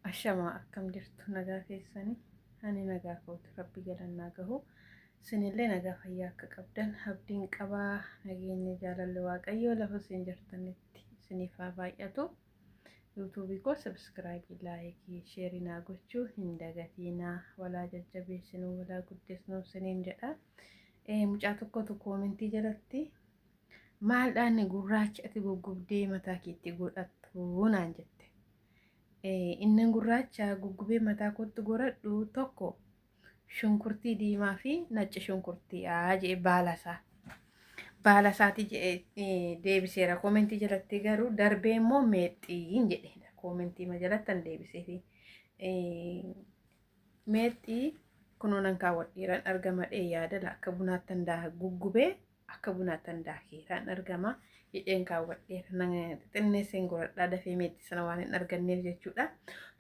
Ashama akkam jirtu nagaa keessanii ani nagaa kootu rabbi galannaa gahu sinillee nagaa fayyaa akka qabdan abdiin qabaa nageenya jaalalli waaqayyoo lafa isin jirtanitti isiniif haa baay'atu. YouTube ko subscribe like share naa gochuu hin dagatinaa walaa jajjabeessinuu walaa guddisnuu siniin jedha. Mucaa tokkotu koomentii jalatti maaldhaan gurraacha ati guggubdee mataa keetti godhattu naan jette. Innan gurraacha guggubee mataa kootti godhadhu tokko shunkurtii diimaa fi nacci shunkurtii jee baala isaati deebiseera koomentii jalatti garuu darbee immoo meexxiin jedheedha koomentii majalattan deebiseefi meexxii kunuunan kaawwadheeran argama yaadala akka bunaattan daa guggubee akka bunaattan daakeeraan argama jedheen kaawwadheera xinneesseen godhadhaa dafee meexxii sana waan hin arganneef jechuudha.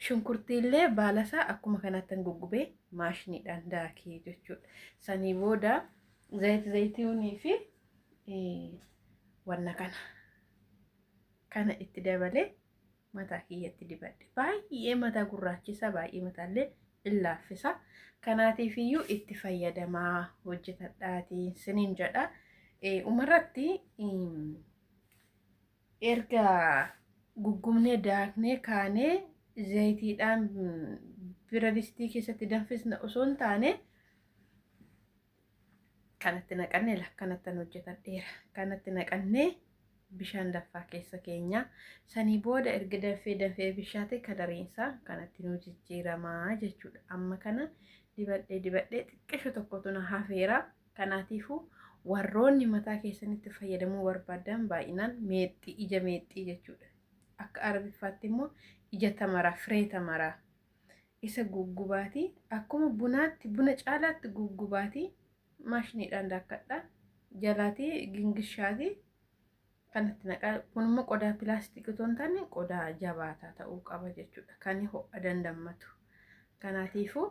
Shunkurtiillee baalasaa akkuma kanaattan guggubee maashiniidhaan daakee jechuudha. Sanii booda zayitiunii fi wanna kana itti dabalee mataa kiyyatti dibadhe baay'ee mataa gurraachisa baay'ee mataallee illaaffisa. Kanaatiif iyyuu itti fayyadamaa hojjetadhaatii siniin jedha. Umarratti erga guggumnee daaknee kaanee zayitiidhaan bira distii keessatti danfisna osoo hin taane kanatti naqannee lakkanattan hojjetadheera. Kanatti naqannee bishaan daffaa keessa keenya sanii booda erga danfee bishaate kalariinsaa kanatti nu jijjiiramaa jechuudha. Amma kana dibadhee xiqqisho tokkotu na hafeera. Kanaatiifuu warroonni mataa keessanitti fayyadamuu barbaadan baay'inaan meexxii ija meexxii jechuudha. Akka arabiffaatti immoo ija tamaraa firee tamaraa isa guggubaati akkuma bunaatti buna caalaatti guggubaati maashiniidhaan daakkadha jalaati gingishaati kanatti naqaa kunimmoo qodaa pilaastikii otoo hin taane qodaa jabaataa ta'uu qaba jechuudha kan ho'a dandammatu. Kanaatiifuu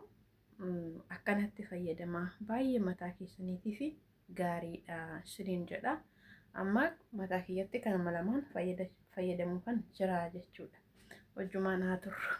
akkanatti fayyadamaa baay'ee mataa keessaniitii fi gaariidha siniin jedha. Amma mataa kiyyatti kanuma lamaan fayyadamuu kan jira jechuudha. Wajjumaan haa turru.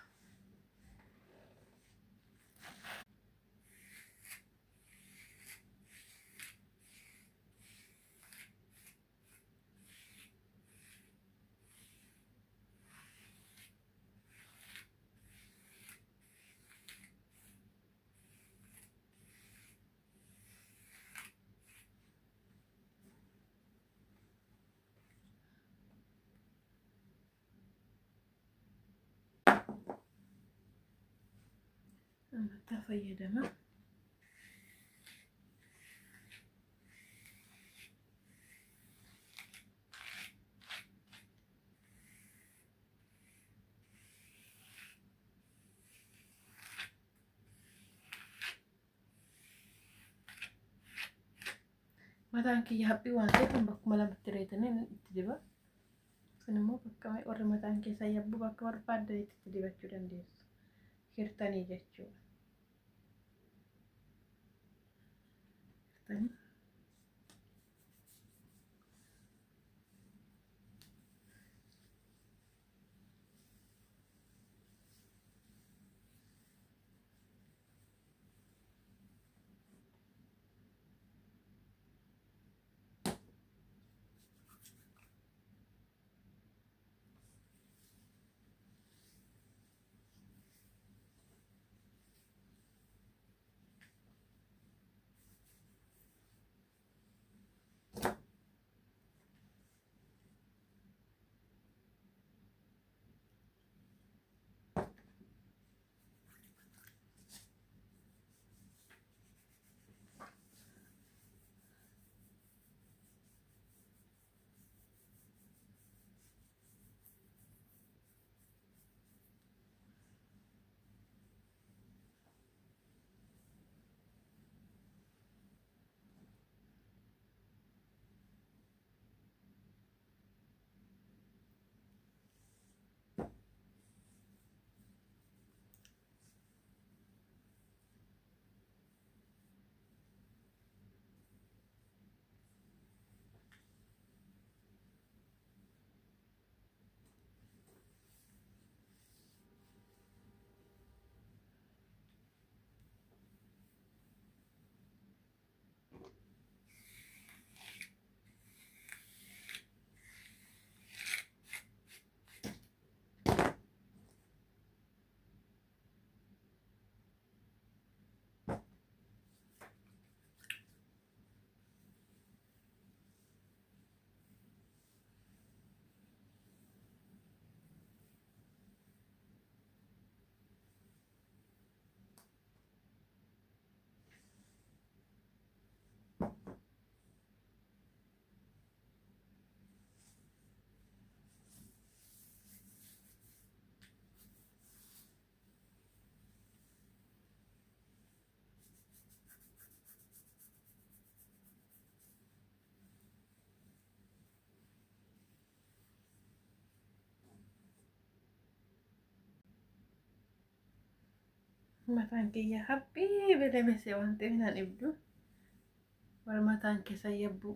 Mataa fayyadama. Mataan kiyya haphii waan ta'eef bakkuma lamatti reetanii itti diba. Kun immoo bakka warri mataan keessaa yabbu bakka barbaaddan itti dibachuu dandeessu. Hirtanii jechuudha. mataan kiyya habbii bilemese waan ta'eef nan ibdu wal mataan keessa yabbu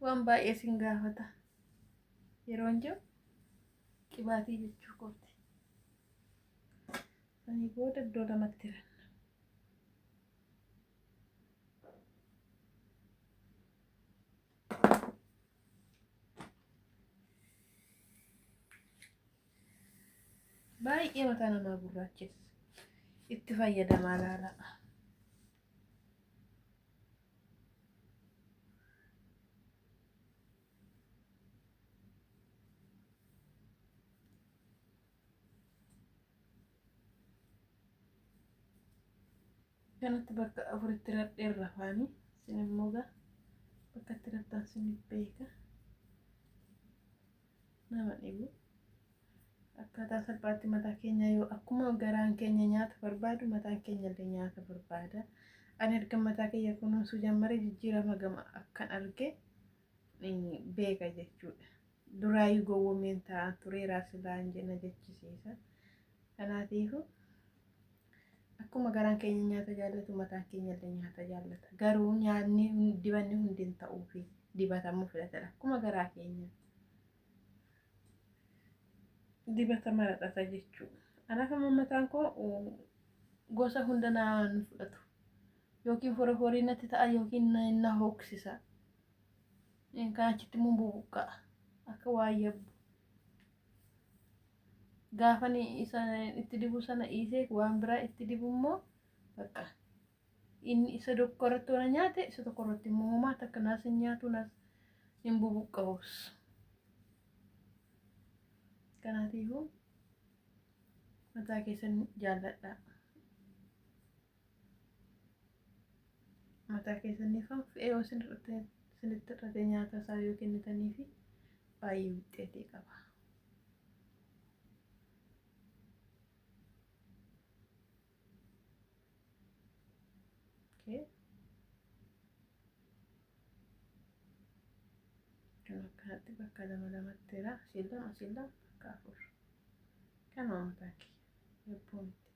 waan baay'ee sin gaafata yeroon jiru qibaatii jechuu kooti sanii booda iddoo lamatti ranna baay'ee mataa namaa gurraachessa itti fayyadamaa laala kanatti bakka afuritti radheerra afaanii sin immoo bakka itti rattaan sinif beeka nama dhibu akkaataa salphaatti mataa keenya yoo akkuma garaan keenya nyaata barbaadu mataan keenya illee nyaata barbaada ani erga mataa keenya kunuunsuu jalqabee jijjiirama gama akkan arge beeka jechuudha duraayyuu gowwoomeen ta'an tureeraa silaa hin jenna jechisiisa kanaatiifu akkuma garaan keenya nyaata jaallatu mataan keenya illee nyaata jaallata garuu nyaanni dibanni hundi hin ta'uu fi dibatamuu filatadha akkuma garaa keenya dibata maradhata jechuudha anaaf amma mataan koo gosa hunda naan fudhatu yookiin foroorii natti ta'a yookiin na hooksisa kan achitti mun bubuqqa'a akka waa yabbu gaafa isa itti dibu sana dhiisee waan biraa itti dibu immoo bakka inni isa tokkorratti waan nyaate isa tokkorratti immoo homaa takka naas hin nyaatu naas hin bubuqqa'us kanaatiifuu mataa keessan jaalladha mataa keessaniif fe'ee yoo sinitti irratee nyaata isaa yoo kennitaniifi baay'ee wuxxeetii qaba. Kan akkanatti bakka lamatti silla bakka afur kan mataa kiyya yabbuu miti.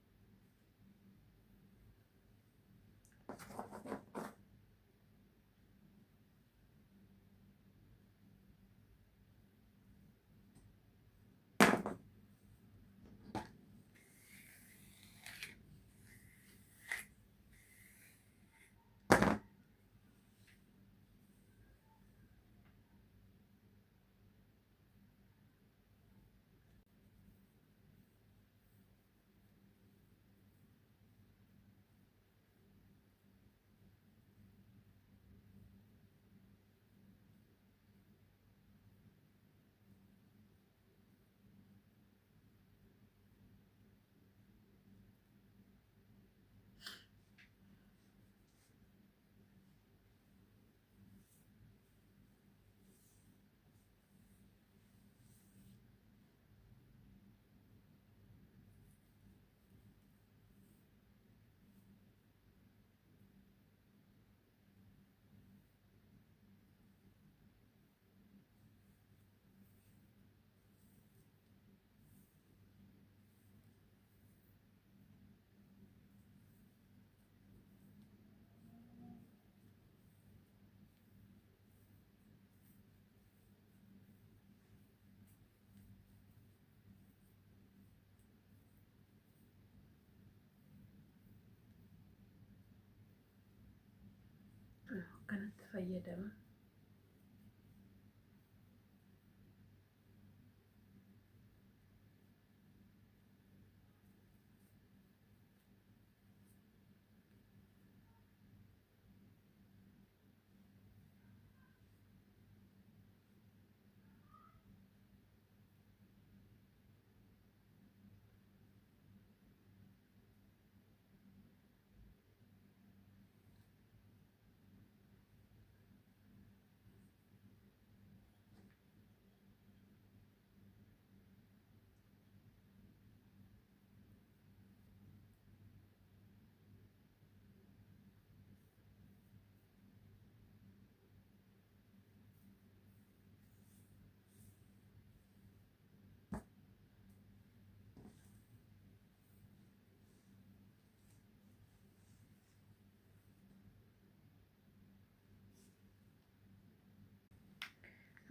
Kanatti fayyadama.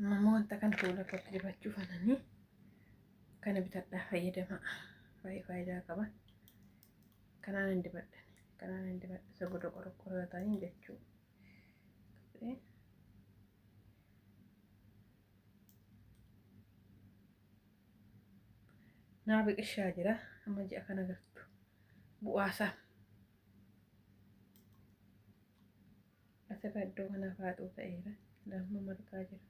Mamma wanta kana fuula kootti dibachuuf ananii kana bitadhaa fayyadamaa. Faayidaa qaba. Kanaan hin dibadhan. Kanaan hin dibadhan. Isa goda qorqorroo ta'anii jechuudha. Naa biqilshaa jira. Amma ji'a kana gartu. Bu'aasaa. Asirra iddoo kana faaduu ta'eera. Lamma margaa jira.